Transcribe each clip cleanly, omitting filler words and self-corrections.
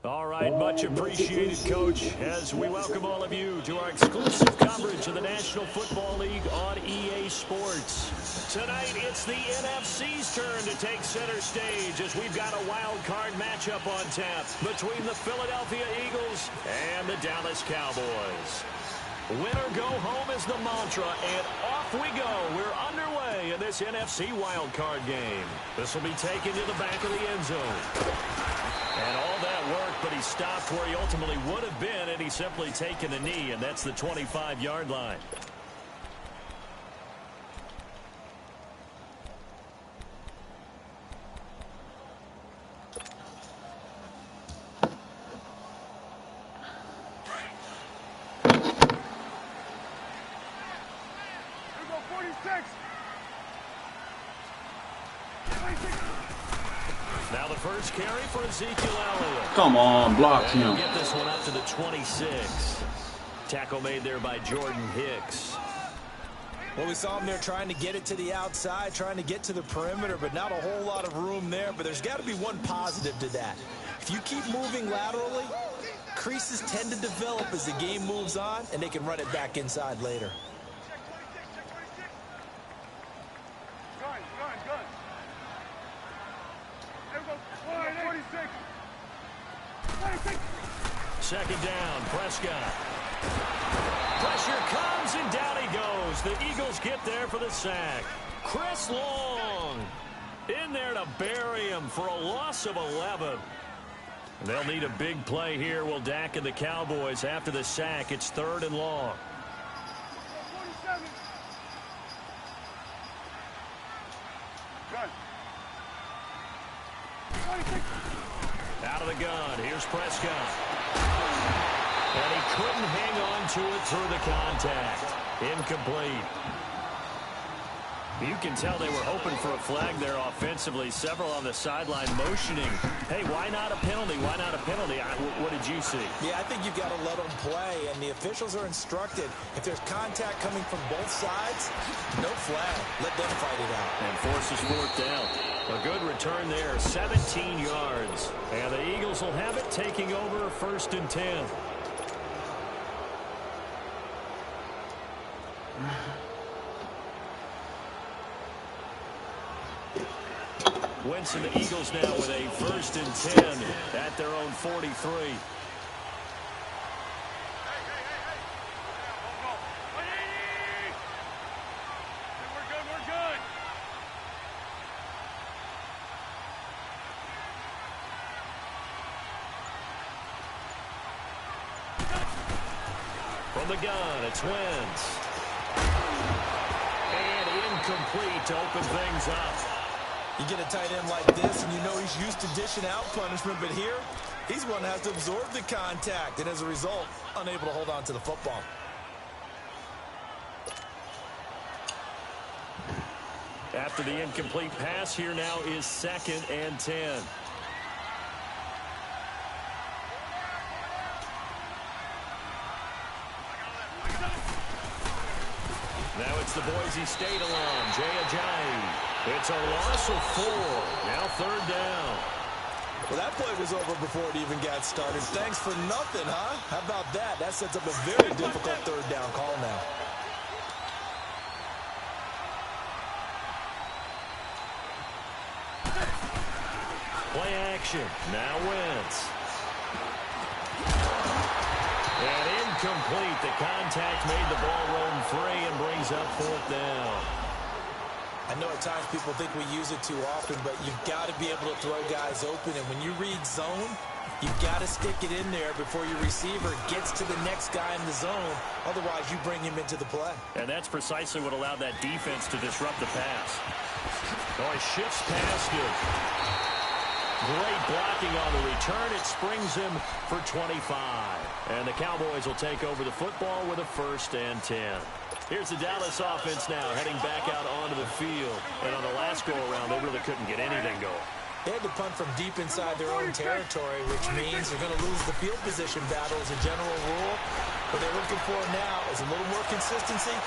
All right, much appreciated, Coach, as we welcome all of you to our exclusive coverage of the National Football League on EA Sports. Tonight, it's the NFC's turn to take center stage as we've got a wild card matchup on tap between the Philadelphia Eagles and the Dallas Cowboys. Win or go home is the mantra, and off we go. We're underway in this NFC wild card game. This will be taken to the back of the end zone. And all that worked, but he stopped where he ultimately would have been, and he's simply taken a knee, and that's the 25-yard line. Now the first carry for Ezekiel Elliott. Come on, block him. Get this one up to the 26. Tackle made there by Jordan Hicks. Well, we saw him there trying to get it to the outside, trying to get to the perimeter, but not a whole lot of room there. But there's got to be one positive to that. If you keep moving laterally, creases tend to develop as the game moves on, and they can run it back inside later. Second down, Prescott. Pressure comes, and down he goes. The Eagles get there for the sack. Chris Long in there to bury him for a loss of 11. They'll need a big play here. Will Dak and the Cowboys after the sack. It's 3rd and long. Out of the gun, here's Prescott. And he couldn't hang on to it through the contact. Incomplete. You can tell they were hoping for a flag there offensively. Several on the sideline motioning. Hey, why not a penalty? Why not a penalty? What did you see? Yeah, I think you've got to let them play, and the officials are instructed. If there's contact coming from both sides, no flag. Let them fight it out. And forces 4th down. A good return there, 17 yards. And the Eagles will have it taking over 1st and 10. Wentz and the Eagles now with a 1st and 10 at their own 43. From the gun, it's Wentz. And incomplete to open things up. You get a tight end like this, and you know he's used to dishing out punishment, but here, he's one that has to absorb the contact, and as a result, unable to hold on to the football. After the incomplete pass, here now is 2nd and 10. Now it's the Boise State alum, Jay Ajayi. It's a loss of 4. Now 3rd down. Well, that play was over before it even got started. Thanks for nothing, huh? How about that? That sets up a very difficult 3rd down call now. Play action. Now Wentz. And incomplete. The contact made the ball roam free and brings up 4th down. I know at times people think we use it too often, but you've got to be able to throw guys open. And when you read zone, you've got to stick it in there before your receiver gets to the next guy in the zone. Otherwise, you bring him into the play. And that's precisely what allowed that defense to disrupt the pass. Oh, he shifts past him. Great blocking on the return. It springs him for 25. And the Cowboys will take over the football with a 1st and 10. Here's the Dallas offense now heading back out onto the field. And on the last go-around, they really couldn't get anything going. They had to punt from deep inside their own territory, which means they're going to lose the field position battle as a general rule. What they're looking for now is a little more consistency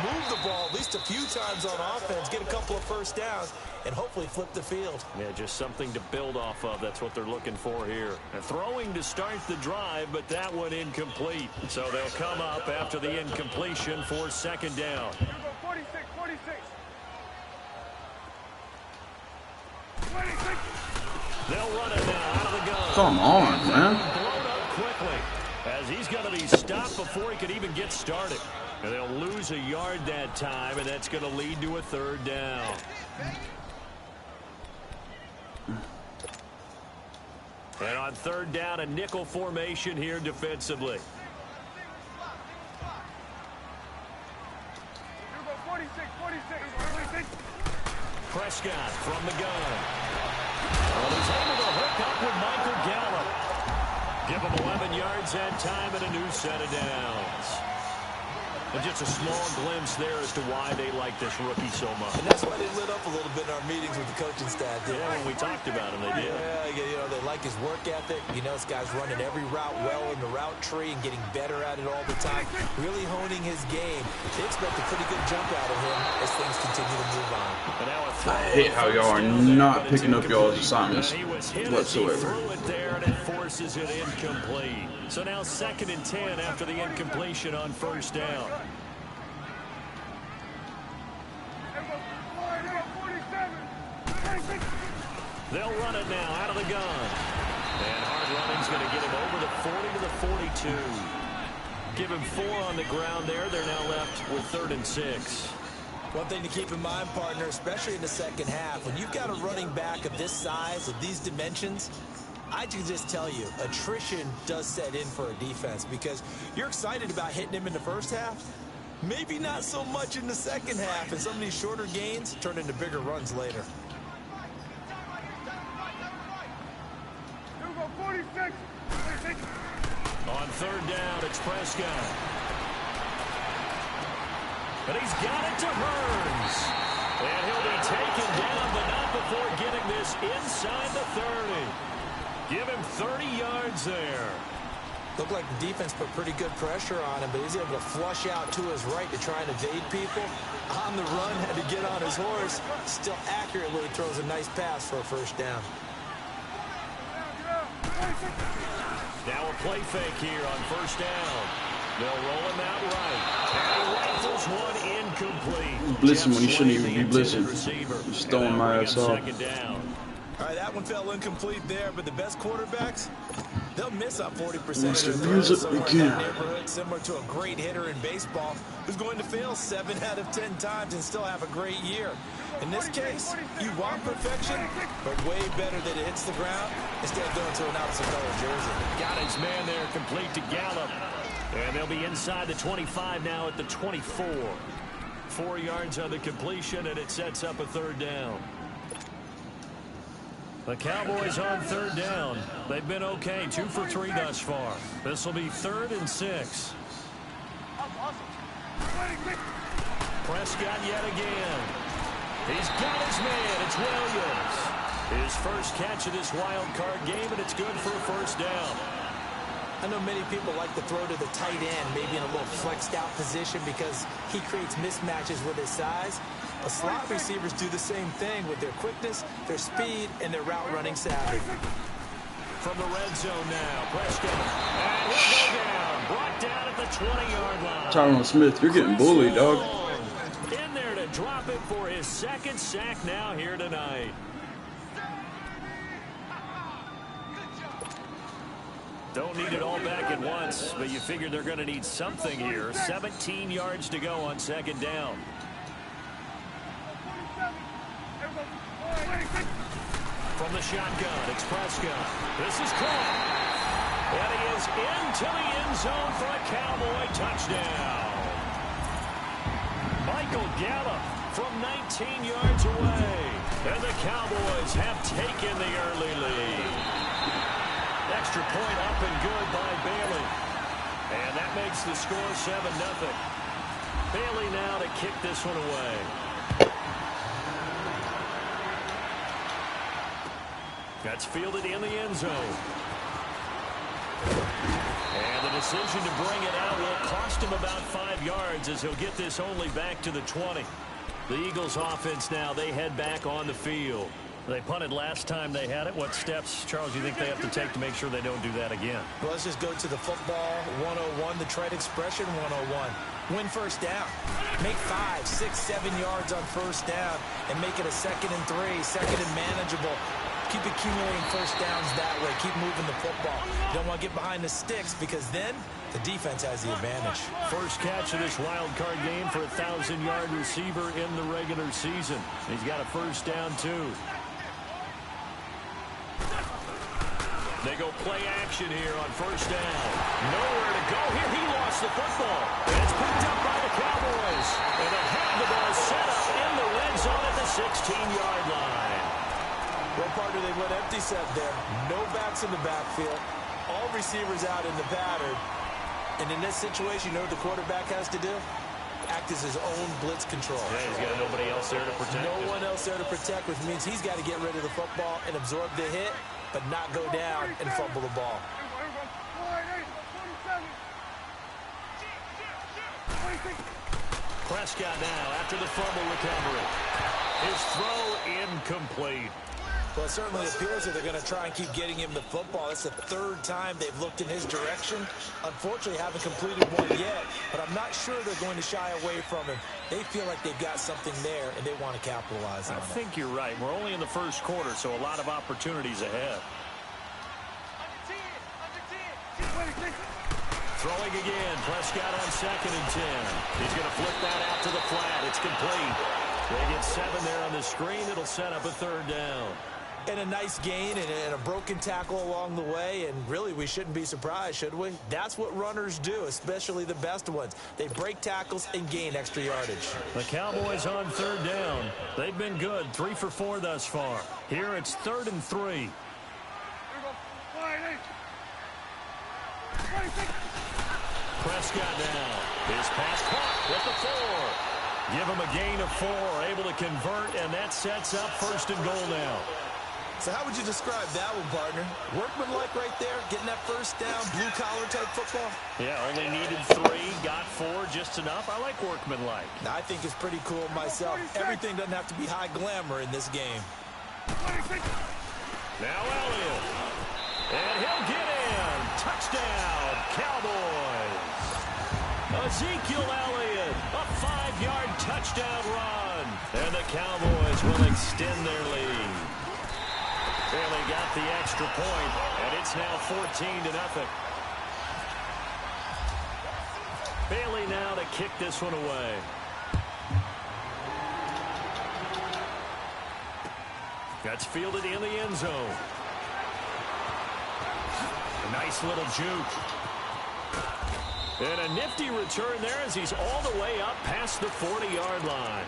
move the ball at least a few times on offense, get a couple of first downs, and hopefully flip the field. Yeah, just something to build off of. That's what they're looking for here. Throwing to start the drive, but that one incomplete. So they'll come up after the incompletion for second down. 46. They'll run it now out of the gun. Come on, man. Blown up quickly as he's going to be stopped before he could even get started. And they'll lose a yard that time, and that's going to lead to a third down. And on third down, a nickel formation here defensively. 46. Prescott from the gun. Well, he's able to hook up with Michael Gallup. Give him 11 yards that time and a new set of downs. And just a small glimpse there as to why they like this rookie so much. And that's why they lit up a little bit in our meetings with the coaching staff. Yeah, when we talked about him, they did. Yeah, you know, they like his work ethic. You know, this guy's running every route well in the route tree and getting better at it all the time. Really honing his game. They expect a pretty good jump out of him as things continue to move on. I hate how y'all are not picking up y'all's assignments whatsoever. And it forces it incomplete. So now 2nd and 10 after the incompletion on first down. They'll run it now out of the gun. And hard running's going to get him over the 40 to the 42. Give him 4 on the ground there. They're now left with 3rd and 6. One thing to keep in mind, partner, especially in the second half, when you've got a running back of this size, of these dimensions, I can just tell you, attrition does set in for a defense because you're excited about hitting him in the first half. Maybe not so much in the second half, and some of these shorter gains turn into bigger runs later. 46. On third down, it's Prescott. But he's got it to Burns. And he'll be taken down, but not before getting this inside the 30. Give him 30 yards there. Looked like the defense put pretty good pressure on him, but he's able to flush out to his right to try and evade people. On the run, had to get on his horse. Still accurately throws a nice pass for a first down. Now a play fake here on first down. They'll roll him out right. And he rifles one incomplete. Blitzing when he shouldn't even be blitzing. Just throwing my ass off. All right, that one fell incomplete there, but the best quarterbacks, they'll miss up 40% of Mr. their Music throws again. in that neighborhood, similar to a great hitter in baseball who's going to fail 7 out of 10 times and still have a great year. In this case, you want perfection, but way better that it hits the ground instead of going to an opposite color jersey. Got his man there, complete to Gallup. And they'll be inside the 25 now at the 24. 4 yards on the completion, and it sets up a third down. The Cowboys on third down. They've been okay, 2 for 3 thus far. This will be 3rd and 6. Prescott yet again. He's got his man. It's Williams. His first catch of this wild card game, and it's good for a first down. I know many people like to throw to the tight end, maybe in a little flexed out position because he creates mismatches with his size. But slot receivers do the same thing with their quickness, their speed, and their route running savvy. From the red zone now, Prescott. And he'll go down. Brought down at the 20-yard line. Tyron Smith, you're getting bullied, dog. In there to drop it for his 2nd sack now here tonight. Don't need it all back at once, but you figure they're going to need something here. 17 yards to go on 2nd down. From the shotgun, it's Prescott. This is caught. And he is into the end zone for a Cowboy touchdown. Michael Gallup from 19 yards away. And the Cowboys have taken the early lead. Extra point up and good by Bailey. And that makes the score 7-0. Bailey now to kick this one away. That's fielded in the end zone. And the decision to bring it out will cost him about 5 yards as he'll get this only back to the 20. The Eagles offense now, they head back on the field. They punted last time they had it. What steps, Charles, do you think they have to take to make sure they don't do that again? Well, let's just go to the football 101, the trade expression 101. Win first down. Make 5, 6, 7 yards on first down and make it a 2nd and 3, 2nd and manageable. Keep accumulating first downs that way. Keep moving the football. You don't want to get behind the sticks because then the defense has the advantage. First catch of this wild card game for a 1,000-yard receiver in the regular season. He's got a first down, too. They go play action here on first down. Nowhere to go here. He lost the football. And it's picked up by the Cowboys. And they have the ball set up in the red zone at the 16-yard line. Well, partner, they went empty set there. No backs in the backfield. All receivers out in the pattern. And in this situation, you know what the quarterback has to do? Act as his own blitz control. Yeah, he's got nobody else there to protect. No one else there to protect, which means he's got to get rid of the football and absorb the hit, but not go down and fumble the ball. Prescott now after the fumble recovery. His throw incomplete. Well, it certainly appears that they're going to try and keep getting him the football. It's the 3rd time they've looked in his direction. Unfortunately, haven't completed one yet, but I'm not sure they're going to shy away from him. They feel like they've got something there, and they want to capitalize on it. I think you're right. We're only in the first quarter, so a lot of opportunities ahead. Throwing again. Prescott on 2nd and 10. He's going to flip that out to the flat. It's complete. They get 7 there on the screen. It'll set up a 3rd down. And a nice gain and a broken tackle along the way, and really we shouldn't be surprised, should we? That's what runners do, especially the best ones. They break tackles and gain extra yardage. The Cowboys on 3rd down. They've been good, 3 for 4 thus far. Here it's 3rd and 3. Prescott now. His pass caught with the 4. Give him a gain of 4, able to convert, and that sets up 1st and goal now. So how would you describe that one, partner? Workmanlike right there, getting that first down, blue-collar type football? Yeah, only needed 3, got 4, just enough. I like workmanlike. I think it's pretty cool myself. Everything doesn't have to be high glamour in this game. Now Elliott. And he'll get in. Touchdown, Cowboys. Ezekiel Elliott, a 5-yard touchdown run. And the Cowboys will extend their lead. Well, they got the extra point, and it's now 14-0. Bailey now to kick this one away. That's fielded in the end zone. A nice little juke. And a nifty return there as he's all the way up past the 40-yard line.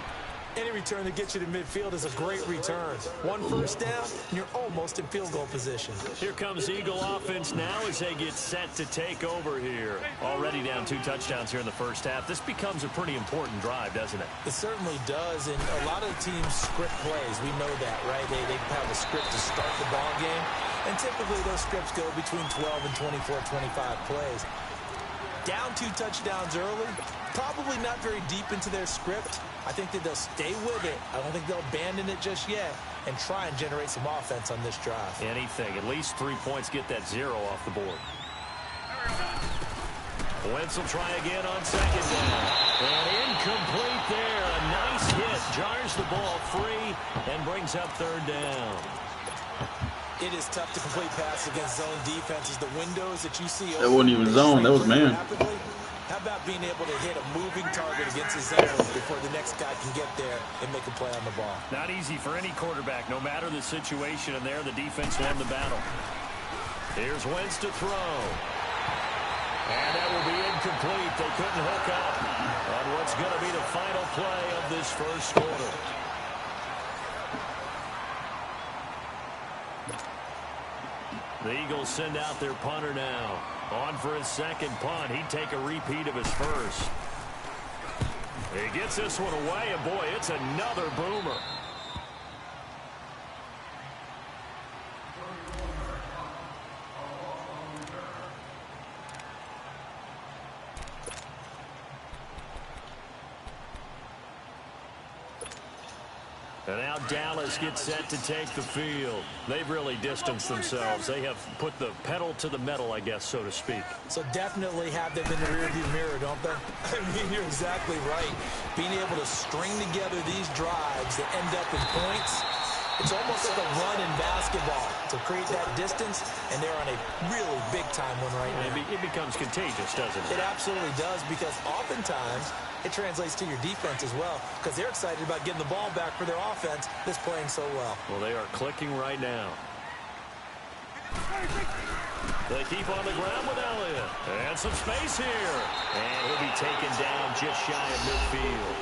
Any return that gets you to midfield is a great return. 1 first down, and you're almost in field goal position. Here comes Eagle offense now as they get set to take over here. Already down 2 touchdowns here in the first half. This becomes a pretty important drive, doesn't it? It certainly does, and a lot of the teams script plays. We know that, right? They have a script to start the ball game, and typically those scripts go between 12 and 24, 25 plays. Down 2 touchdowns early, probably not very deep into their script. I think that they'll stay with it. I don't think they'll abandon it just yet and try and generate some offense on this drive. Anything. At least 3 points, get that 0 off the board. Wentz will try again on 2nd down. And incomplete there. A nice hit. Jars the ball free and brings up 3rd down. It is tough to complete passes against zone defenses. The windows that you see. That wasn't even zone. That was man. Rapidly. How about being able to hit a moving target against his zone before the next guy can get there and make a play on the ball? Not easy for any quarterback, no matter the situation. And there, the defense won the battle. Here's Wentz to throw. And that will be incomplete. They couldn't hook up on what's going to be the final play of this first quarter. The Eagles send out their punter now. On for his 2nd punt. He'd take a repeat of his first. He gets this one away, and boy, it's another boomer. And now Dallas gets set to take the field. They've really distanced themselves. They have put the pedal to the metal, I guess, so to speak. So definitely have them in the rearview mirror, don't they? I mean, you're exactly right. Being able to string together these drives that end up in points, it's almost like a run in basketball to create that distance, and they're on a really big-time one right now. It becomes contagious, doesn't it? It absolutely does, because oftentimes it translates to your defense as well, because they're excited about getting the ball back for their offense that's playing so well. Well, they are clicking right now. They keep on the ground with Elliott. And some space here. And he'll be taken down just shy of midfield.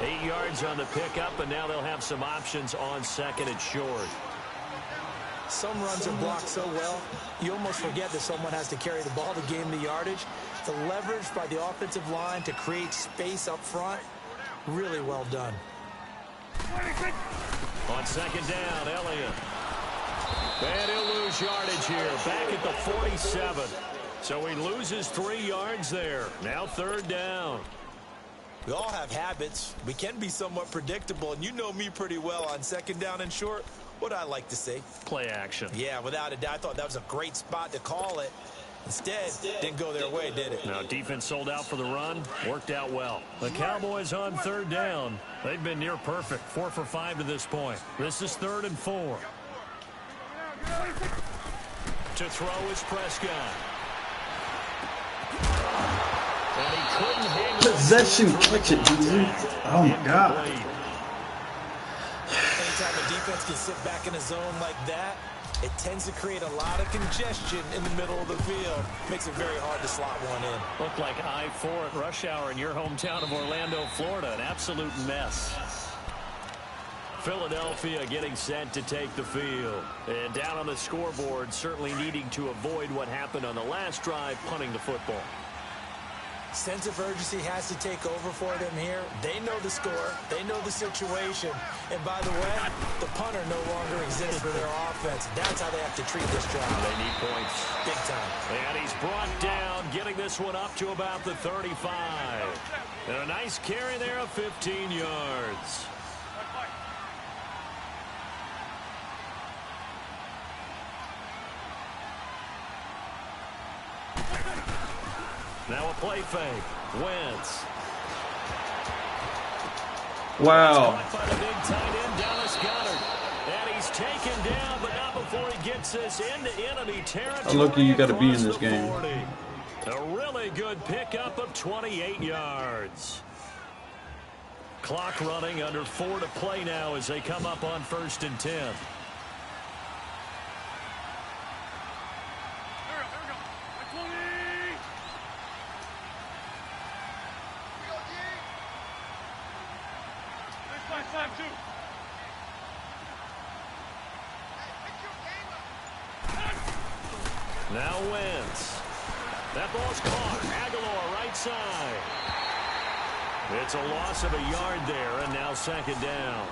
8 yards on the pickup, and now they'll have some options on second and short. Some runs are blocked so well, you almost forget that someone has to carry the ball to gain the yardage. The leverage by the offensive line to create space up front, really well done. On second down, Elliott. And he'll lose yardage here, back at the 47. So he loses 3 yards there. Now third down. We all have habits. We can be somewhat predictable, and you know me pretty well on second down and short. What I like to see? Play action. Yeah, without a doubt. I thought that was a great spot to call it. Instead, didn't go their way, did it? Now, defense sold out for the run. Worked out well. The Cowboys on third down. They've been near perfect. 4 for 5 to this point. This is 3rd and 4. To throw is Prescott. And he couldn't hang Possession, catch it, dude. Oh, my God. Anytime a defense can sit back in a zone like that, it tends to create a lot of congestion in the middle of the field. Makes it very hard to slot one in. Looked like I-4 at rush hour in your hometown of Orlando, Florida. An absolute mess. Philadelphia getting set to take the field. And down on the scoreboard, certainly needing to avoid what happened on the last drive, punting the football. Sense of urgency has to take over for them here. They know the score. They know the situation. And by the way, the punter no longer exists for their offense. That's how they have to treat this drive. They need points. Big time. And he's brought down, getting this one up to about the 35. And a nice carry there of 15 yards. Now a play fake. Wentz. Wow. Caught by the big tight end, Dallas Goedert. And he's taken down, but not before he gets us into enemy territory. Look, you got to be in this game. 40. A really good pickup of 28 yards. Clock running, under 4 to play now as they come up on 1st and 10. Now Wentz. That ball's caught. Aguilar right side. It's a loss of a yard there, and now 2nd down.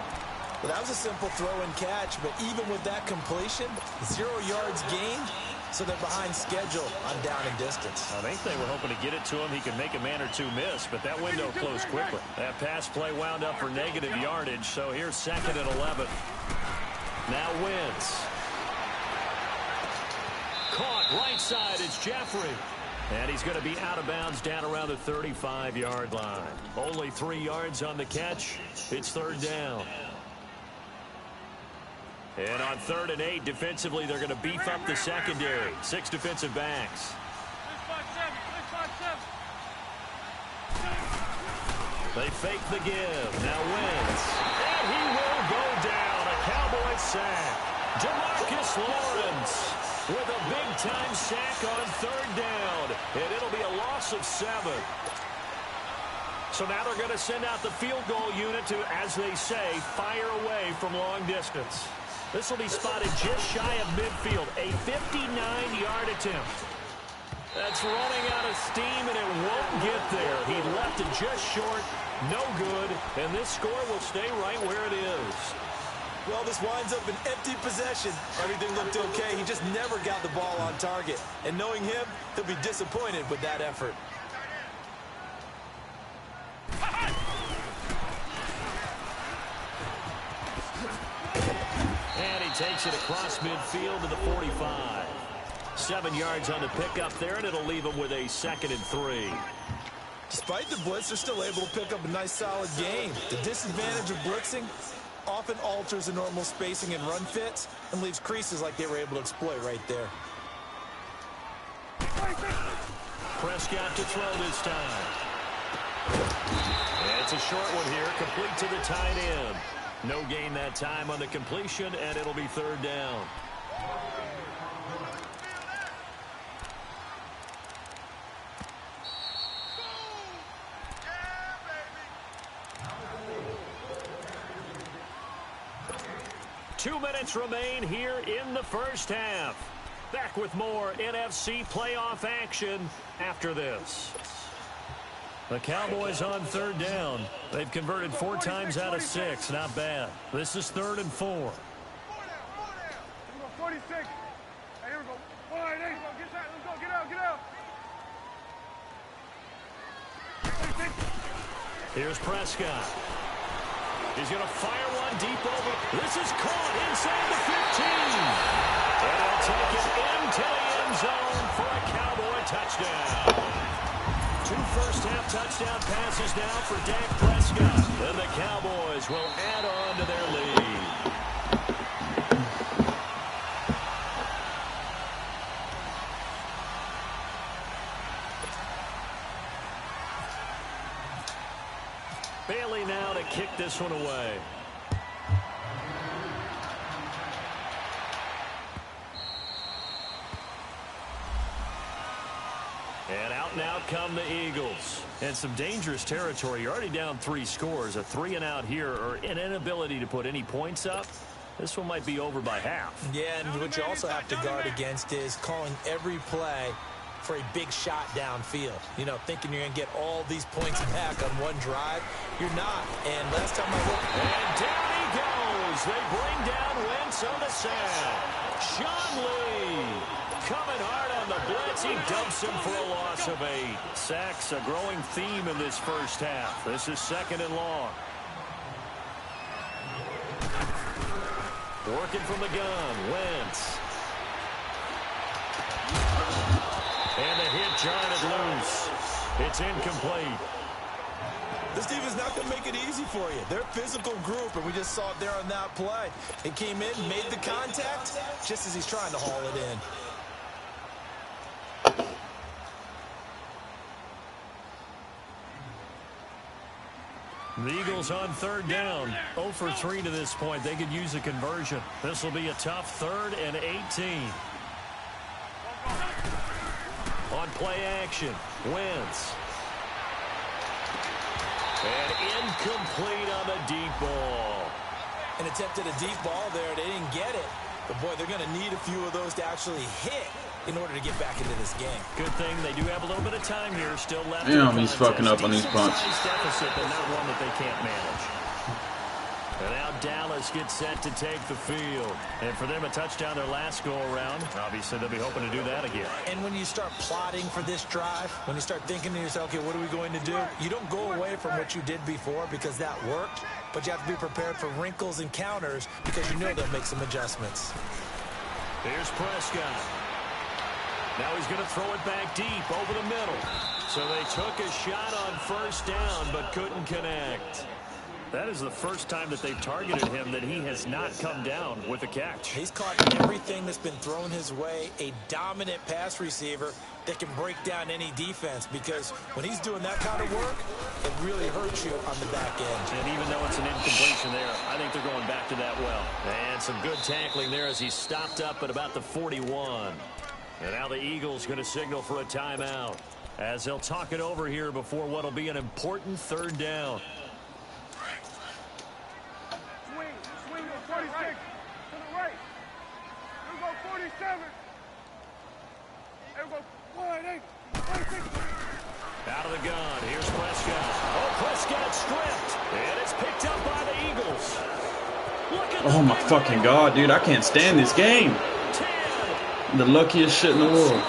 Well, that was a simple throw and catch, but even with that completion, 0 yards gained, so they're behind schedule on down and distance. I think they were hoping to get it to him. He could make a man or two miss, but that window closed quickly. That pass play wound up for negative yardage, so here's 2nd and 11. Now Wentz. Caught right side, it's Jeffrey. And he's going to be out of bounds down around the 35-yard line. Only 3 yards on the catch. It's 3rd down. And on 3rd and 8, defensively, they're going to beef up the secondary. 6 defensive backs. They fake the give. Now Wentz. And he will go down. A Cowboys sack. DeMarcus Lawrence with a big-time sack on 3rd down. And it'll be a loss of 7. So now they're going to send out the field goal unit to, as they say, fire away from long distance. This will be spotted just shy of midfield. A 59-yard attempt. That's running out of steam, and it won't get there. He left it just short. No good. And this score will stay right where it is. Well, this winds up an empty possession. Everything looked okay. He just never got the ball on target. And knowing him, he'll be disappointed with that effort. takes it across midfield to the 45. 7 yards on the pickup there, and it'll leave him with a 2nd and 3. Despite the blitz, they're still able to pick up a nice, solid game. The disadvantage of blitzing often alters the normal spacing and run fits and leaves creases like they were able to exploit right there. Prescott to throw this time. And it's a short one here, complete to the tight end. No gain that time on the completion, and it'll be 3rd down. Two minutes remain here in the first half. Back with more NFC playoff action after this. The Cowboys on 3rd down. They've converted 4 times out of 6. Not bad. This is 3rd and 4. 46. Hey, here we go. 1, 8. Get that. Let's go. Get out. Get out. Here's Prescott. He's going to fire one deep over. This is caught inside the 15. And he'll take it into the end zone for a Cowboy touchdown. 2 first-half touchdown passes now for Dak Prescott. And the Cowboys will add on to their lead. Bailey now to kick this one away. And out come the Eagles. And some dangerous territory. You're already down 3 scores. A 3-and-out here, or an inability to put any points up. This one might be over by half. Yeah, and what you also have to guard against is calling every play for a big shot downfield. You know, thinking you're going to get all these points back on one drive. You're not. And last time I looked... And down he goes. They bring down Wentz on the sack. Sean Lee coming hard on the blitz. He dumps him for a loss of 8. Sacks a growing theme in this first half. This is 2nd and long. Working from the gun, Wentz. And the hit jarred loose. It's incomplete. This defense is not going to make it easy for you. They're a physical group, and we just saw it there on that play. He came in, made the contact, just as he's trying to haul it in. The Eagles on 3rd down. 0 for 3 to this point. They could use a conversion. This will be a tough 3rd and 18. On play action, Wentz. And incomplete on the deep ball. And attempted a deep ball there. They didn't get it. But, boy, they're going to need a few of those to actually hit in order to get back into this game. Good thing they do have a little bit of time here still left. Damn, he's fucking up on these punts. Deficit, but not one that they can't manage. And now Dallas gets set to take the field. And for them, a touchdown their last go-around. Obviously, they'll be hoping to do that again. And when you start plotting for this drive, when you start thinking to yourself, okay, what are we going to do? You don't go away from what you did before because that worked, but you have to be prepared for wrinkles and counters because you know they'll make some adjustments. Here's Prescott. Now he's going to throw it back deep over the middle. So they took a shot on 1st down, but couldn't connect. That is the first time that they've targeted him that he has not come down with a catch. He's caught everything that's been thrown his way, a dominant pass receiver that can break down any defense, because when he's doing that kind of work, it really hurts you on the back end. And even though it's an incompletion there, I think they're going back to that well. And some good tackling there as he stopped up at about the 41. And now the Eagles going to signal for a timeout as they'll talk it over here before what will be an important 3rd down. Swing on 46. To the right. Here we go, 47. Here we go, 1, 8. 46. Out of the gun. Here's Prescott. Oh, Prescott stripped. And it's picked up by the Eagles. Look at Oh my fucking god, dude. I can't stand this game. The luckiest shit in the world.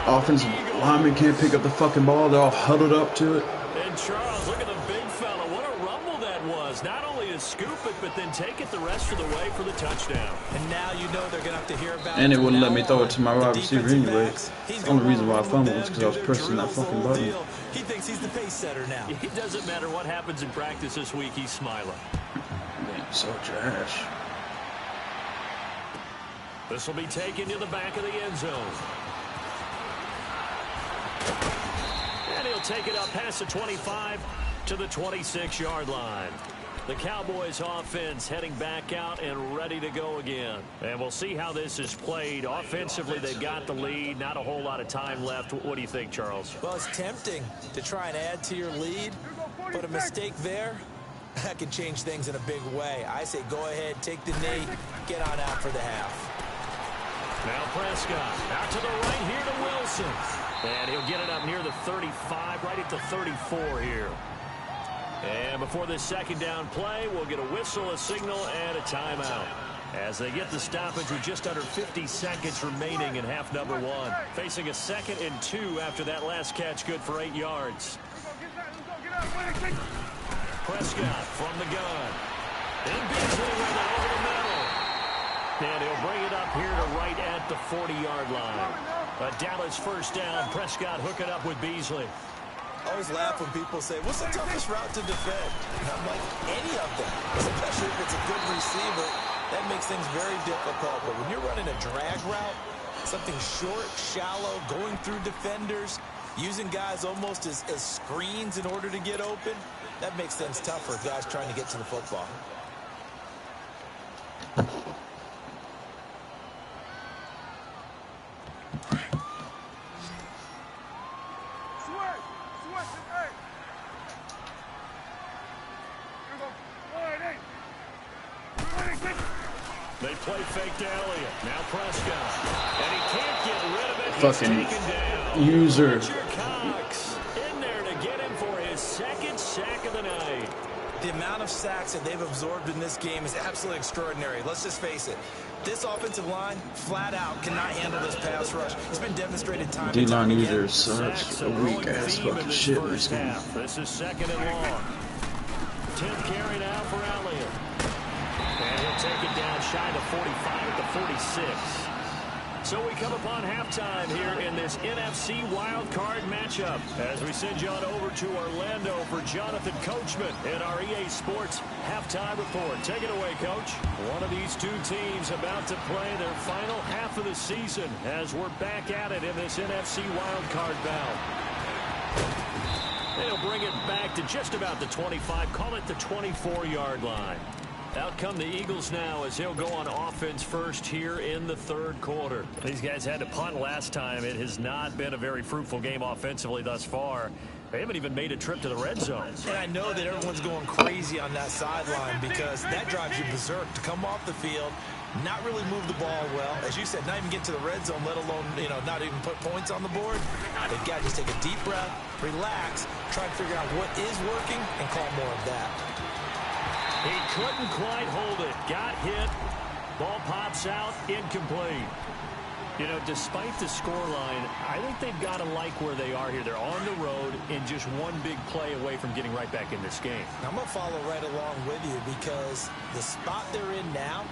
Offensive linemen can't pick up the fucking ball. They're all huddled up to it. And Charles, look at the big fella. What a rumble that was. Not only a scoop, but but then take it the rest of the way for the touchdown. And now you know they're going to have to hear about it. And it wouldn't let me throw it to my wide receiver anyway. The only reason why I fumbled was because I was pressing that fucking button. He thinks he's the pace setter now. It doesn't matter what happens in practice this week, he's smiling. Man, so trash. This will be taken to the back of the end zone. And he'll take it up past the 25 to the 26-yard line. The Cowboys offense heading back out and ready to go again. And we'll see how this is played. Offensively, they've got the lead. Not a whole lot of time left. What do you think, Charles? Well, it's tempting to try and add to your lead, but a mistake there, that can change things in a big way. I say go ahead, take the knee, get on out for the half. Now Prescott out to the right here to Wilson. And he'll get it up near the 35, right at the 34 here. And before this second down play, we'll get a whistle, a signal, and a timeout. As they get the stoppage with just under 50 seconds remaining in half number one. Facing a 2nd and 2 after that last catch, good for 8 yards. Prescott from the gun. And Beasley with it over the middle. And he'll bring it up here to right at the 40-yard line. A Dallas first down. Prescott hooking up with Beasley. I always laugh when people say, what's the toughest route to defend? And I'm like, any of them, especially if it's a good receiver. That makes things very difficult. But when you're running a drag route, something short, shallow, going through defenders, using guys almost as screens in order to get open, that makes things tougher, guys trying to get to the football. They play fake to Elliott. Now Prescott. And he can't get rid of it. Fucking user. Cox in there to get him for his 2nd sack of the night. The amount of sacks that they've absorbed in this game is absolutely extraordinary. Let's just face it. This offensive line, flat out, cannot handle this pass rush. It's been demonstrated time and time again. D-line user is such a weak-ass fucking shit in this game. This is 2nd and long. 10th carry now for Elliott. And he'll take it down shy to 45 at the 46. So we come upon halftime here in this NFC wildcard matchup as we send you on over to Orlando for Jonathan Coachman in our EA Sports halftime report. Take it away, Coach. One of these two teams about to play their final half of the season as we're back at it in this NFC wildcard bout. They'll bring it back to just about the 25, call it the 24-yard line. Out come the Eagles now as he'll go on offense first here in the 3rd quarter. These guys had to punt last time. It has not been a very fruitful game offensively thus far. They haven't even made a trip to the red zone. And I know that everyone's going crazy on that sideline because that drives you berserk to come off the field, not really move the ball well. As you said, not even get to the red zone, let alone, not even put points on the board. They've got to just take a deep breath, relax, try and figure out what is working, and call more of that. He couldn't quite hold it. Got hit. Ball pops out. Incomplete. Despite the scoreline, I think they've got to like where they are here. They're on the road and just one big play away from getting right back in this game. I'm going to follow right along with you because the spot they're in now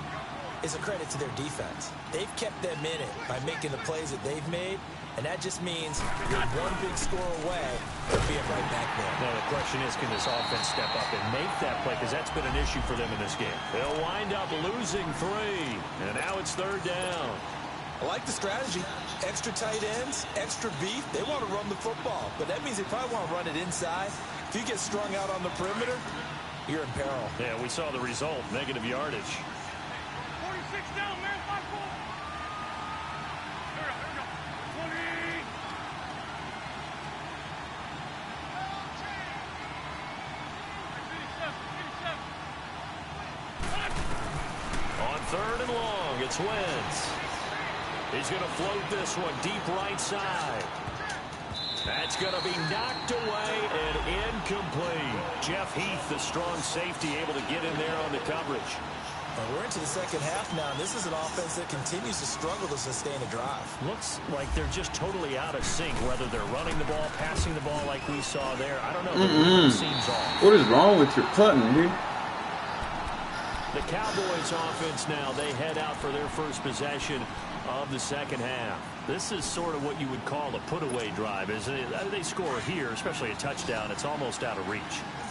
is a credit to their defense. They've kept them in it by making the plays that they've made, and that just means you're one big score away from being right back there. Now, the question is, can this offense step up and make that play? Because that's been an issue for them in this game. They'll wind up losing 3, and now it's 3rd down. I like the strategy. Extra tight ends, extra beef. They want to run the football, but that means they probably want to run it inside. If you get strung out on the perimeter, you're in peril. Yeah, we saw the result, negative yardage. 46 down, man. 5-4. Here we go. 20. On 3rd and long, it's Wentz. He's going to float this one deep right side. That's going to be knocked away and incomplete. Jeff Heath, the strong safety, able to get in there on the coverage. Well, we're into the second half now, and this is an offense that continues to struggle to sustain a drive. Looks like they're just totally out of sync, whether they're running the ball, passing the ball like we saw there. I don't know. It seems off. What is wrong with your punting, dude? The Cowboys offense now, they head out for their first possession of the second half. This is sort of what you would call a put-away drive, isn't it? They score here, especially a touchdown. It's almost out of reach.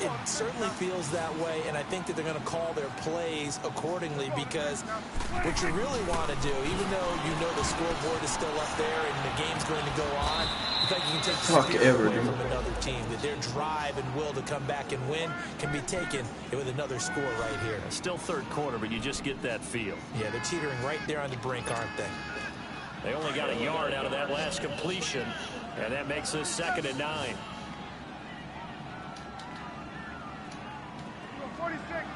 It certainly feels that way, and I think that they're going to call their plays accordingly, because what you really want to do, even though you know the scoreboard is still up there and the game's going to go on, in fact, you can take the spirit away from another team, that their drive and will to come back and win can be taken with another score right here. It's still third quarter, but you just get that feel. Yeah, they're teetering right there on the brink, aren't they? They only got a yard out of that last completion, and that makes us 2nd and 9. 46.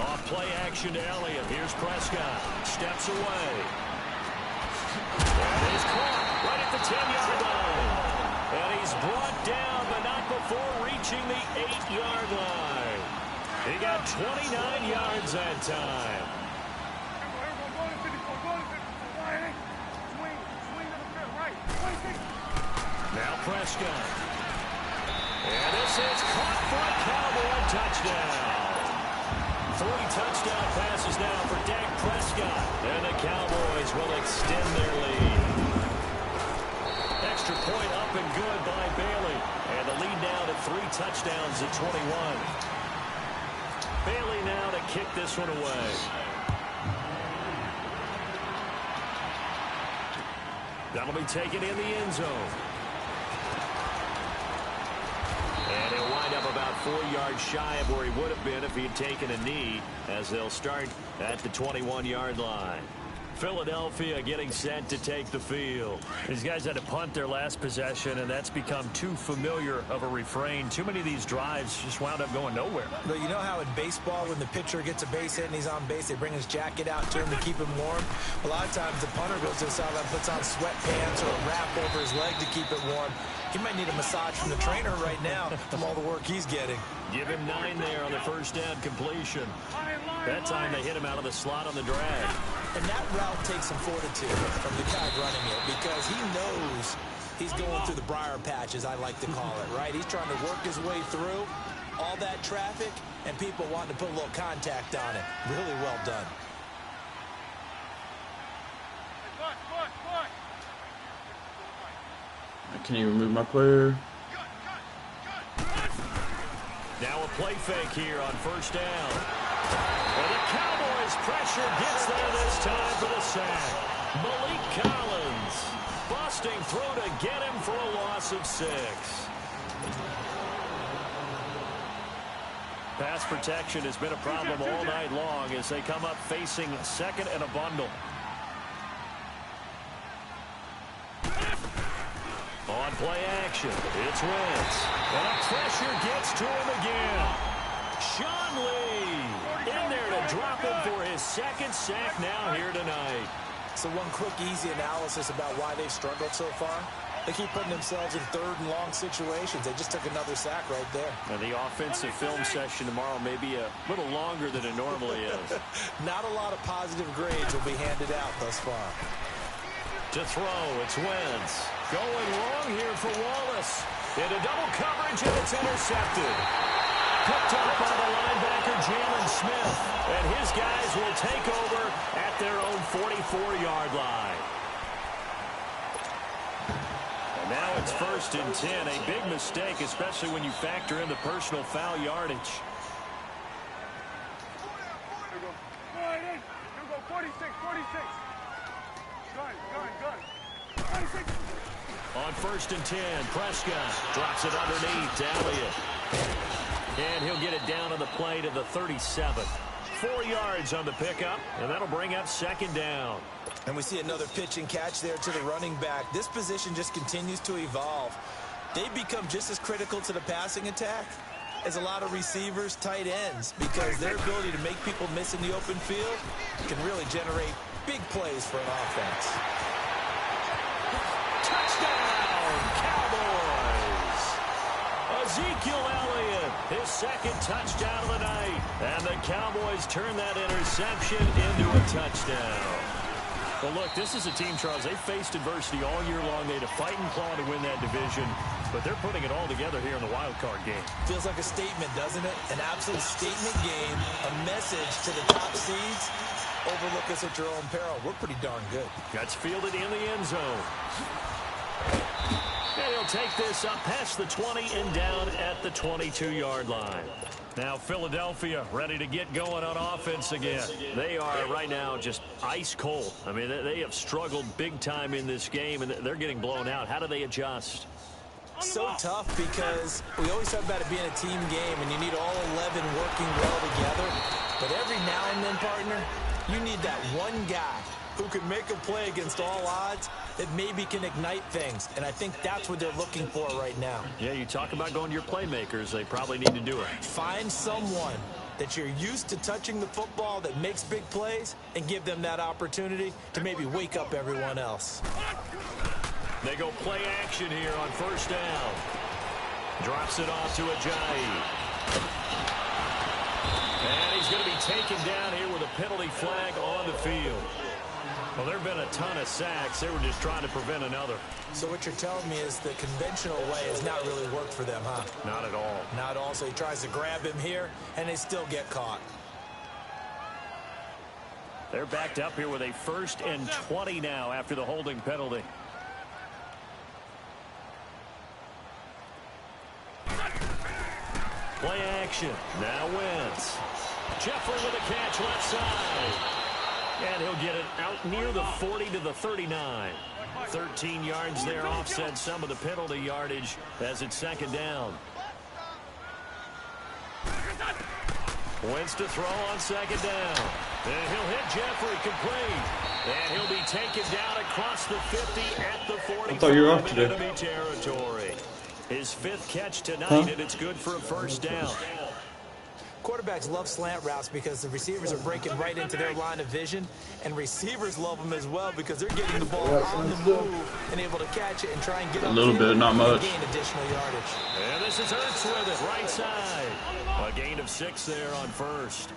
Off play action to Elliott. Here's Prescott. Steps away. And he's caught right at the 10-yard line. And he's brought down, but not before reaching the 8-yard line. He got 29 yards that time. Now Prescott. And this is caught for a Cowboy touchdown. 3 touchdown passes now for Dak Prescott. And the Cowboys will extend their lead. Extra point up and good by Bailey. And the lead now to 3 touchdowns at 21. Bailey now to kick this one away. That'll be taken in the end zone. And he'll wind up about 4 yards shy of where he would have been if he had taken a knee, as they'll start at the 21-yard line. Philadelphia getting set to take the field. These guys had to punt their last possession, and that's become too familiar of a refrain. Too many of these drives just wound up going nowhere. But you know how in baseball, when the pitcher gets a base hit and he's on base, they bring his jacket out to him to keep him warm? A lot of times the punter goes to the sideline, puts on sweatpants or a wrap over his leg to keep it warm. He might need a massage from the trainer right now from all the work he's getting. Give him 9 there on the first down completion. That time they hit him out of the slot on the drag. And that route takes some fortitude from the guy running it, because he knows he's going through the briar patch, as I like to call it, right? He's trying to work his way through all that traffic and people wanting to put a little contact on it. Really well done. I can't even move my player. Now a play fake here on first down. And the Cowboys pressure gets there this time for the sack. Malik Collins busting through to get him for a loss of 6. Pass protection has been a problem all night long as they come up facing 2nd and a bundle. On play action, it's Wentz. And a pressure gets to him again. Sean Lee in there to drop him for his 2nd sack now here tonight. So one quick, easy analysis about why they've struggled so far. They keep putting themselves in 3rd and long situations. They just took another sack right there. And the offensive film session tomorrow may be a little longer than it normally is. Not a lot of positive grades will be handed out thus far. To throw, it's Wentz. Going long here for Wallace. Into double coverage, and it's intercepted. Picked up by the linebacker, Jalen Smith. And his guys will take over at their own 44-yard line. And now it's 1st and 10. A big mistake, especially when you factor in the personal foul yardage. Here we go, 46. Gun. 46. On 1st and 10, Prescott drops it underneath to Elliott. And he'll get it down on the play to the 37. 4 yards on the pickup, and that'll bring up 2nd down. And we see another pitch and catch there to the running back. This position just continues to evolve. They've become just as critical to the passing attack as a lot of receivers, tight ends, because their ability to make people miss in the open field can really generate big plays for an offense. Touchdown, Cowboys! Ezekiel Elliott, his 2nd touchdown of the night. And the Cowboys turn that interception into a touchdown. Well, look, this is a team, Charles, they faced adversity all year long. They had to fight and claw to win that division. but they're putting it all together here in the wild card game. Feels like a statement, doesn't it? An absolute statement game, a message to the top seeds. Overlook us at your own peril. We're pretty darn good. Gets fielded in the end zone. And he'll take this up past the 20 and down at the 22-yard line. Now Philadelphia ready to get going on offense again. They are right now just ice cold. I mean, they have struggled big time in this game, and they're getting blown out. How do they adjust? So tough because we always talk about it being a team game, and you need all 11 working well together. But every now and then, partner, you need that one guy who can make a play against all odds that maybe can ignite things. And I think that's what they're looking for right now. Yeah, you talk about going to your playmakers. They probably need to do it. Find someone that you're used to touching the football that makes big plays and give them that opportunity to maybe wake up everyone else. They go play action here on first down. Drops it off to Ajayi. And he's going to be taken down here with a penalty flag on the field. Well, there have been a ton of sacks. They were just trying to prevent another. So what you're telling me is the conventional way has not really worked for them, huh? Not at all. Not at all. So he tries to grab him here, and they still get caught. They're backed up here with a 1st and 20 now after the holding penalty. Play action. Now Wentz. Jeffrey with a catch left side. And he'll get it out near the 40 to the 39. 13 yards there, offset some of the penalty yardage as it's 2nd down. Wentz to throw on 2nd down. And he'll hit Jeffrey complete. And he'll be taken down across the 50 at the 45. I thought you were off today. Enemy territory. His 5th catch tonight, and it's good for a 1st down. Quarterbacks love slant routes because the receivers are breaking right into their line of vision, and receivers love them as well because they're getting the ball on the move and able to catch it and try and get a little bit, not much. Gain additional yardage. And this is Ertz with it, right side. A gain of 6 there on 1st.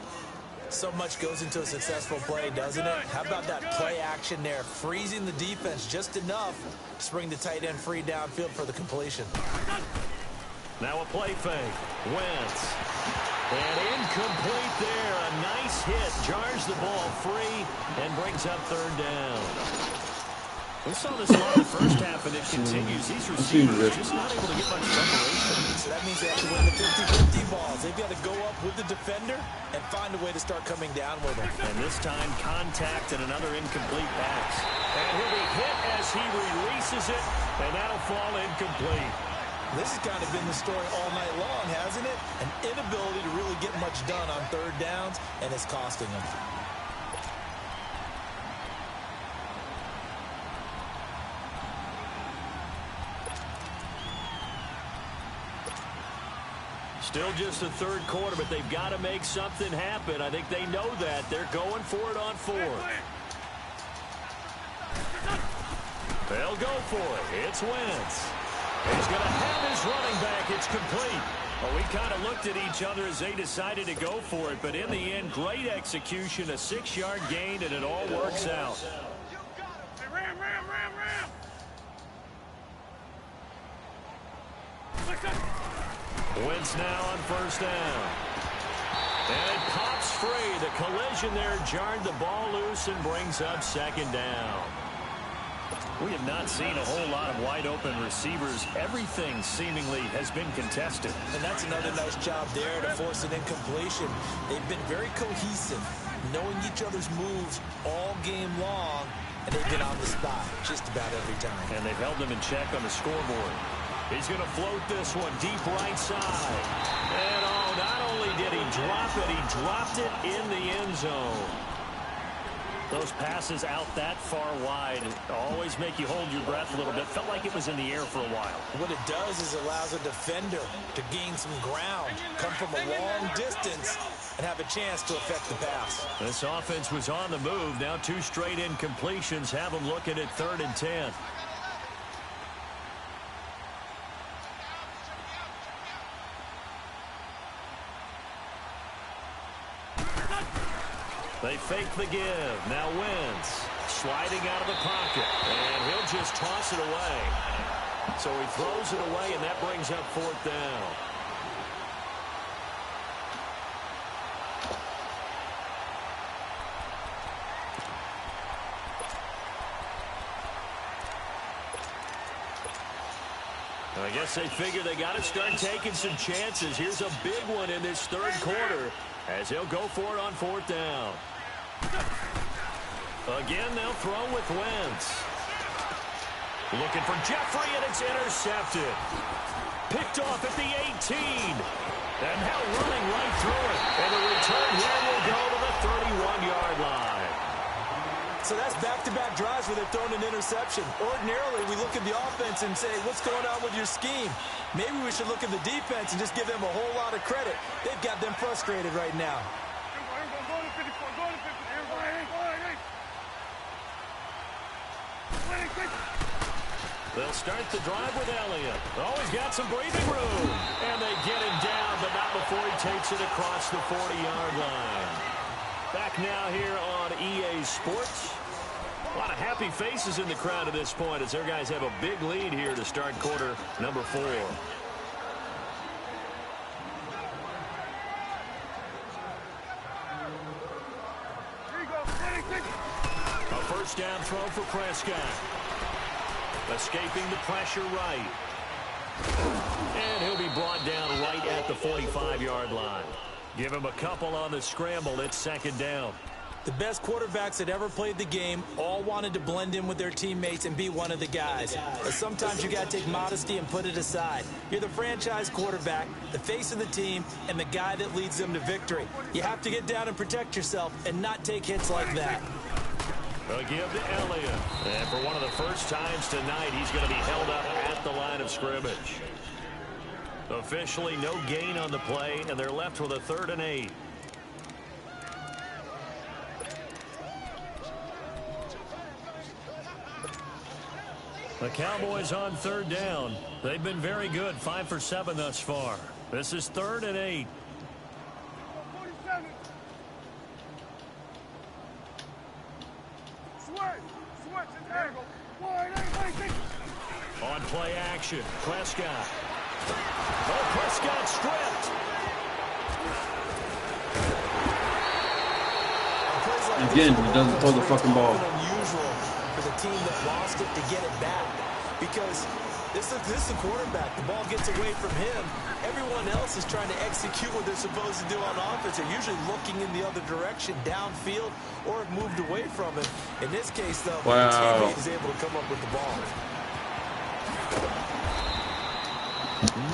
So much goes into a successful play, doesn't it? How about that play action there, freezing the defense just enough to bring the tight end free downfield for the completion. Now a play fake. Wentz. And incomplete there. A nice hit. Jars the ball free and brings up 3rd down. We saw this a lot in the first half, and it continues. These receivers just not able to get much separation. So that means they have to win the 50-50 balls. They've got to go up with the defender and find a way to start coming down with him. And this time, contact and another incomplete pass. And he'll be hit as he releases it, and that'll fall incomplete. This has kind of been the story all night long, hasn't it? An inability to really get much done on 3rd downs, and it's costing them. Still just the 3rd quarter, but they've got to make something happen. I think they know that. They're going for it on 4th. They'll go for it. It's Wentz. He's going to have his running back. It's complete. Well, we kind of looked at each other as they decided to go for it, but in the end, great execution, a 6-yard gain, and it all works out. Hey, ram. Wentz now on 1st down. And it pops free. The collision there jarred the ball loose and brings up 2nd down. We have not seen a whole lot of wide-open receivers. Everything seemingly has been contested. And that's another nice job there to force an incompletion. They've been very cohesive, knowing each other's moves all game long, and they've been on the spot just about every time. And they've held them in check on the scoreboard. He's going to float this one deep right side. And, oh, not only did he drop it, he dropped it in the end zone. Those passes out that far wide always make you hold your breath a little bit. Felt like it was in the air for a while. What it does is allows a defender to gain some ground, come from a long distance, and have a chance to affect the pass. This offense was on the move. Now 2 straight incompletions have them looking at 3rd and 10. They fake the give. Now Wentz sliding out of the pocket. And he'll just toss it away. So he throws it away, and that brings up 4th down. I guess they figure they got to start taking some chances. Here's a big one in this 3rd quarter as he'll go for it on 4th down. Again, they'll throw with Wentz. Looking for Jeffrey, and it's intercepted. Picked off at the 18. And now running right through it. And the return here will go to the 31-yard line. So that's back-to-back drives where they've thrown an interception. Ordinarily, we look at the offense and say, what's going on with your scheme? Maybe we should look at the defense and just give them a whole lot of credit. They've got them frustrated right now. They'll start the drive with Elliott. Oh, he's got some breathing room. And they get him down, but not before he takes it across the 40-yard line. Back now here on EA Sports. A lot of happy faces in the crowd at this point as their guys have a big lead here to start quarter number 4. A first down throw for Prescott. Escaping the pressure right. And he'll be brought down right at the 45-yard line. Give him a couple on the scramble. It's 2nd down. The best quarterbacks that ever played the game all wanted to blend in with their teammates and be one of the guys. But sometimes you got to take modesty and put it aside. You're the franchise quarterback, the face of the team, and the guy that leads them to victory. You have to get down and protect yourself and not take hits like that. A give to Elliott. And for one of the first times tonight, he's going to be held up at the line of scrimmage. Officially no gain on the play, and they're left with a 3rd and 8. The Cowboys on 3rd down. They've been very good, 5 for 7 thus far. This is 3rd and 8. On play action, Prescott. Oh, Prescott stripped. Again, he doesn't throw the fucking ball. Unusual for the team that lost it to get it back, because this is the quarterback. The ball gets away from him. Everyone else is trying to execute what they're supposed to do on offense. They're usually looking in the other direction, downfield, or have moved away from him. In this case, though, the teammate is able to come up with the ball.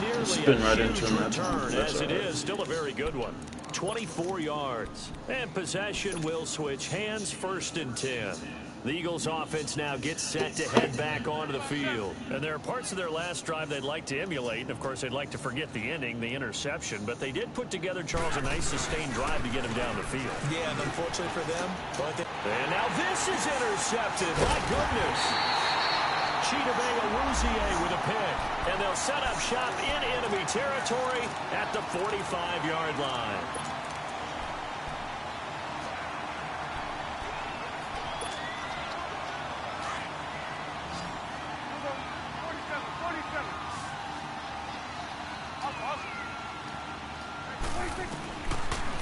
Nearly spin right a into huge him. return, as it is. Still a very good one. 24 yards. And possession will switch hands, 1st and 10. The Eagles offense now gets set to head back onto the field. And there are parts of their last drive they'd like to emulate. Of course, they'd like to forget the ending, the interception. But they did put together, Charles, a nice sustained drive to get him down the field. Yeah, and unfortunately for them. And now this is intercepted. My goodness. Chidobe with a pick. And they'll set up shop in enemy territory at the 45-yard line.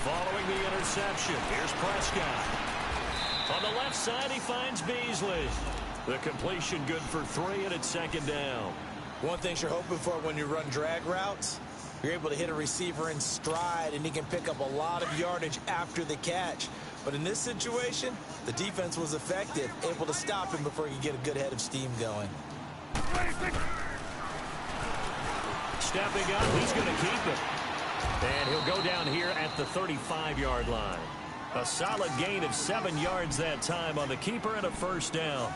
Following the interception, here's Prescott. On the left side, he finds Beasley. The completion good for 3, and it's 2nd down. One thing you're hoping for when you run drag routes, you're able to hit a receiver in stride, and he can pick up a lot of yardage after the catch. But in this situation, the defense was effective, able to stop him before he could get a good head of steam going. Stepping up, he's going to keep it. And he'll go down here at the 35-yard line. A solid gain of 7 yards that time on the keeper and a 1st down.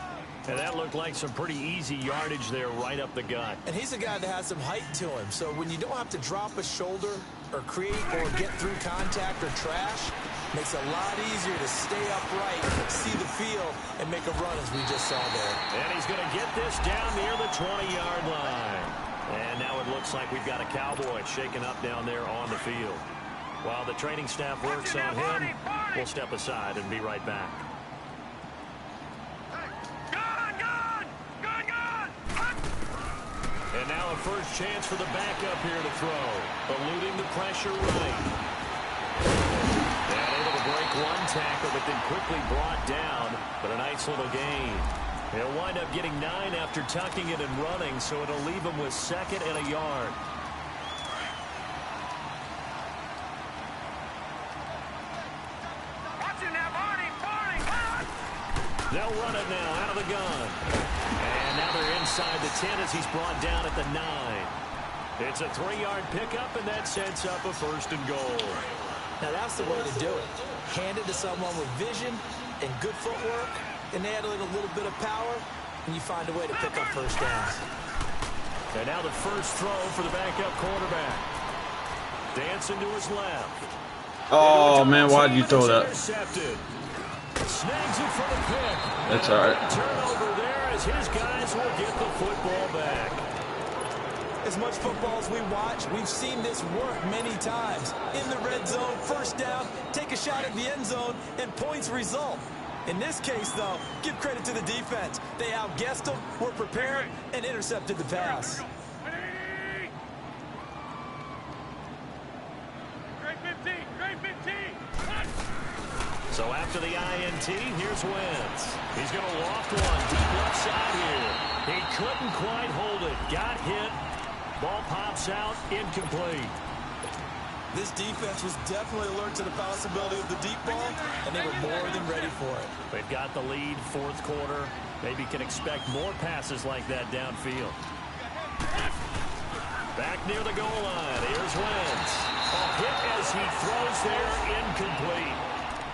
And that looked like some pretty easy yardage there right up the gut. And he's a guy that has some height to him. So when you don't have to drop a shoulder or create or get through contact or trash, makes it a lot easier to stay upright, see the field, and make a run as we just saw there. And he's going to get this down near the 20-yard line. And now it looks like we've got a Cowboy shaken up down there on the field. While the training staff works on him, we'll step aside and be right back. And now a first chance for the backup here to throw. Eluding the pressure right. And able to break one tackle, but then quickly brought down. But a nice little gain. He'll wind up getting 9 after tucking it and running, so it'll leave him with 2nd and a yard. They'll run it now out of the gun. And now they're inside the 10 as he's brought down at the 9. It's a 3-yard pickup, and that sets up a 1st and goal. Now that's the way to do it. Hand it to someone with vision and good footwork, and add a little bit of power, and you find a way to pick up first downs. And now the first throw for the backup quarterback. Dancing to his left. Oh, man, why'd you throw that? Snags it for the pick. That's all right. Turnover there as his guys will get the football back. As much football as we watch, we've seen this work many times. In the red zone, first down, take a shot at the end zone, and points result. In this case, though, give credit to the defense. They outguessed them, were prepared, and intercepted the pass. So after the INT, here's Wentz. He's going to loft one deep left side here. He couldn't quite hold it. Got hit. Ball pops out. Incomplete. This defense was definitely alert to the possibility of the deep ball, and they were more than ready for it. They've got the lead, 4th quarter. Maybe can expect more passes like that downfield. Back near the goal line. Here's Wentz. A hit as he throws there. Incomplete.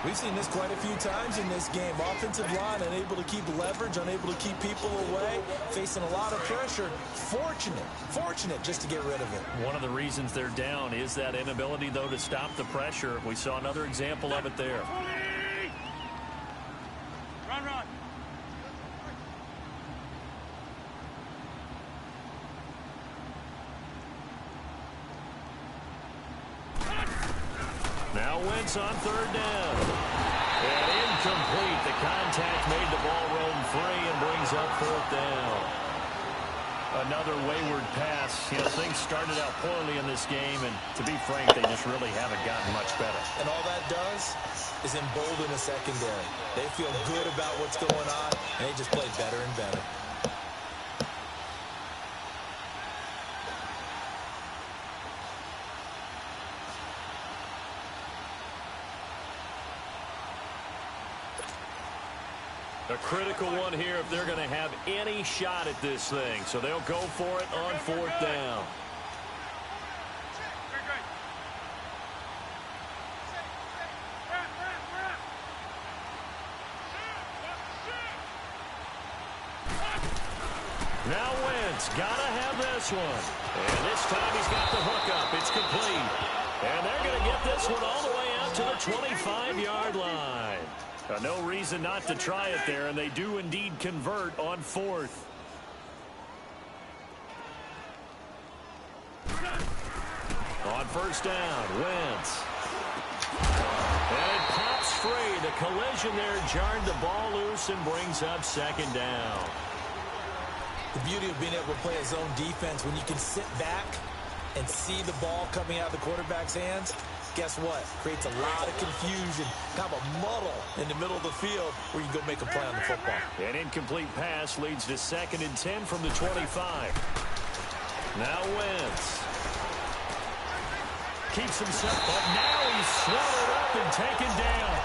We've seen this quite a few times in this game. Offensive line unable to keep leverage, unable to keep people away, facing a lot of pressure. Fortunate just to get rid of it. One of the reasons they're down is that inability, though, to stop the pressure. We saw another example of it there. Run. Now Wentz on 3rd down. And incomplete. The contact made the ball roam free and brings up 4th down. Another wayward pass. You know, things started out poorly in this game, and to be frank, they just really haven't gotten much better. And all that does is embolden the secondary. They feel good about what's going on, and they just play better and better. A critical one here if they're going to have any shot at this thing. So they'll go for it on 4th down. Now Wentz got to have this one. And this time he's got the hook up. It's complete. And they're going to get this one all the way out to the 25-yard line. No reason not to try it there, and they do indeed convert on 4th. On 1st down, Wentz. And it pops free. The collision there jarred the ball loose and brings up 2nd down. The beauty of being able to play a zone defense when you can sit back and see the ball coming out of the quarterback's hands, guess what? Creates a lot of confusion, kind of a muddle in the middle of the field where you can go make a play on the football. An incomplete pass leads to 2nd and 10 from the 25. Now Wentz. Keeps himself up. Now he's swallowed up and taken down.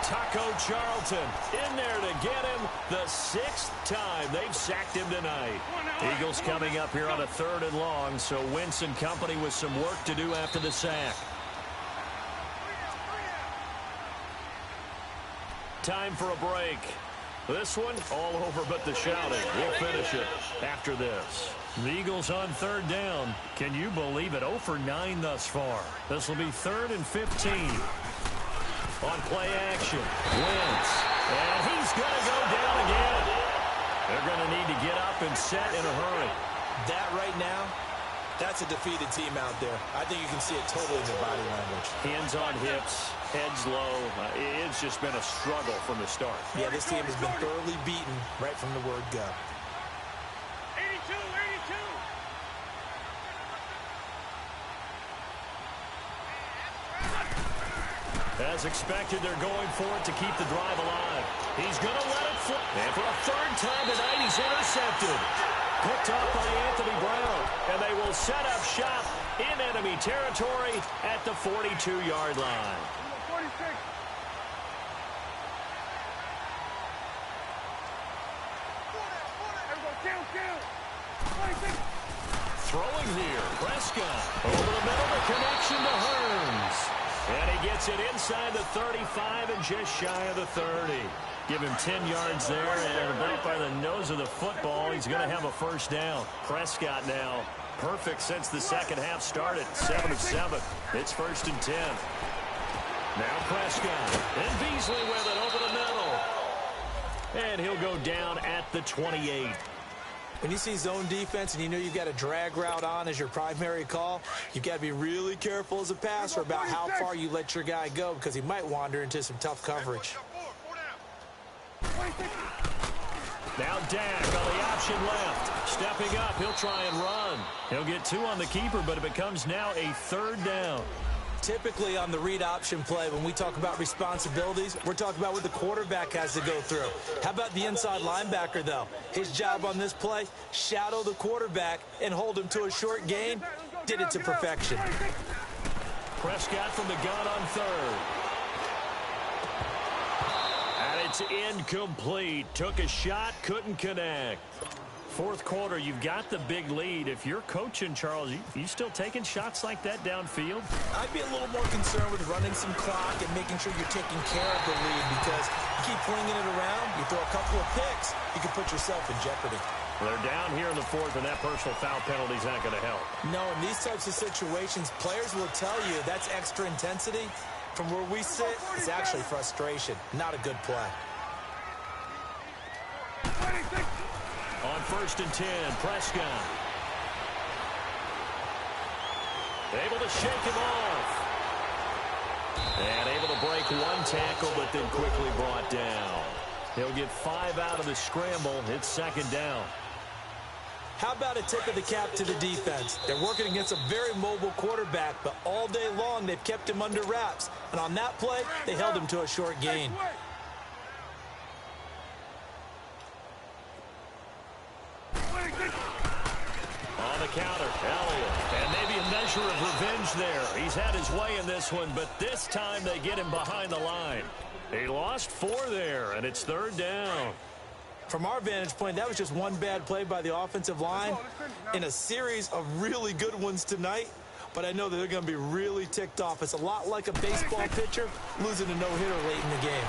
Taco Charlton in there to get him the 6th time they've sacked him tonight. Eagles coming up here on a 3rd and long, so Wentz and company with some work to do after the sack. Time for a break. This one all over but the shouting. We'll finish it after this. The Eagles on 3rd down. Can you believe it? 0 for 9 thus far. This will be 3rd and 15. On play action, Wentz. And he's going to go down again. They're going to need to get up and set in a hurry. That right now, that's a defeated team out there. I think you can see it totally in their body language. Hands on hips, heads low. It's just been a struggle from the start. Yeah, this team has been thoroughly beaten right from the word go. 82. As expected, they're going for it to keep the drive alive. He's going to let it fly. And for a third time tonight, he's intercepted. Picked off by Anthony Brown. And they will set up shop in enemy territory at the 42-yard line. 46. Throwing here, Prescott. Over the middle, the connection to Hearns. And he gets it inside the 35 and just shy of the 30. Give him 10 yards there, and about by the nose of the football, he's going to have a first down. Prescott now perfect since the second half started. 7 of 7. It's 1st and 10. Now Prescott. And Beasley with it over the middle. And he'll go down at the 28. When you see zone defense and you know you've got a drag route on as your primary call, you've got to be really careful as a passer about how far you let your guy go because he might wander into some tough coverage. Now Dak on the option left. Stepping up, he'll try and run. He'll get 2 on the keeper, but it becomes now a 3rd down. Typically on the read option play, when we talk about responsibilities, we're talking about what the quarterback has to go through. How about the inside linebacker, though? His job on this play, shadow the quarterback and hold him to a short gain. Did it to perfection. Prescott from the gun on 3rd. And it's incomplete. Took a shot, couldn't connect. 4th quarter, you've got the big lead. If you're coaching, Charles, you still taking shots like that downfield? I'd be a little more concerned with running some clock and making sure you're taking care of the lead because you keep flinging it around, you throw a couple of picks, you can put yourself in jeopardy. They're down here in the 4th, and that personal foul penalty is not going to help. No, in these types of situations, players will tell you that's extra intensity. From where we sit, it's actually frustration, not a good play. On 1st and 10, Prescott. Able to shake him off. And able to break 1 tackle, but then quickly brought down. He'll get 5 out of the scramble. It's 2nd down. How about a tip of the cap to the defense? They're working against a very mobile quarterback, but all day long they've kept him under wraps. And on that play, they held him to a short gain. On the counter, Elliott. And maybe a measure of revenge there. He's had his way in this one, but this time they get him behind the line. He lost 4 there, and it's 3rd down. From our vantage point, that was just one bad play by the offensive line in a series of really good ones tonight. But I know that they're going to be really ticked off. It's a lot like a baseball pitcher losing a no-hitter late in the game.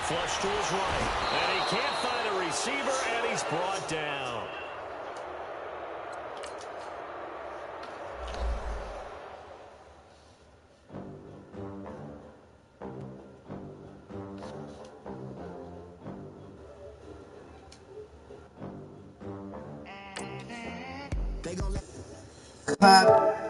Flush to his right, and he can't find a receiver, and he's brought down. Clap.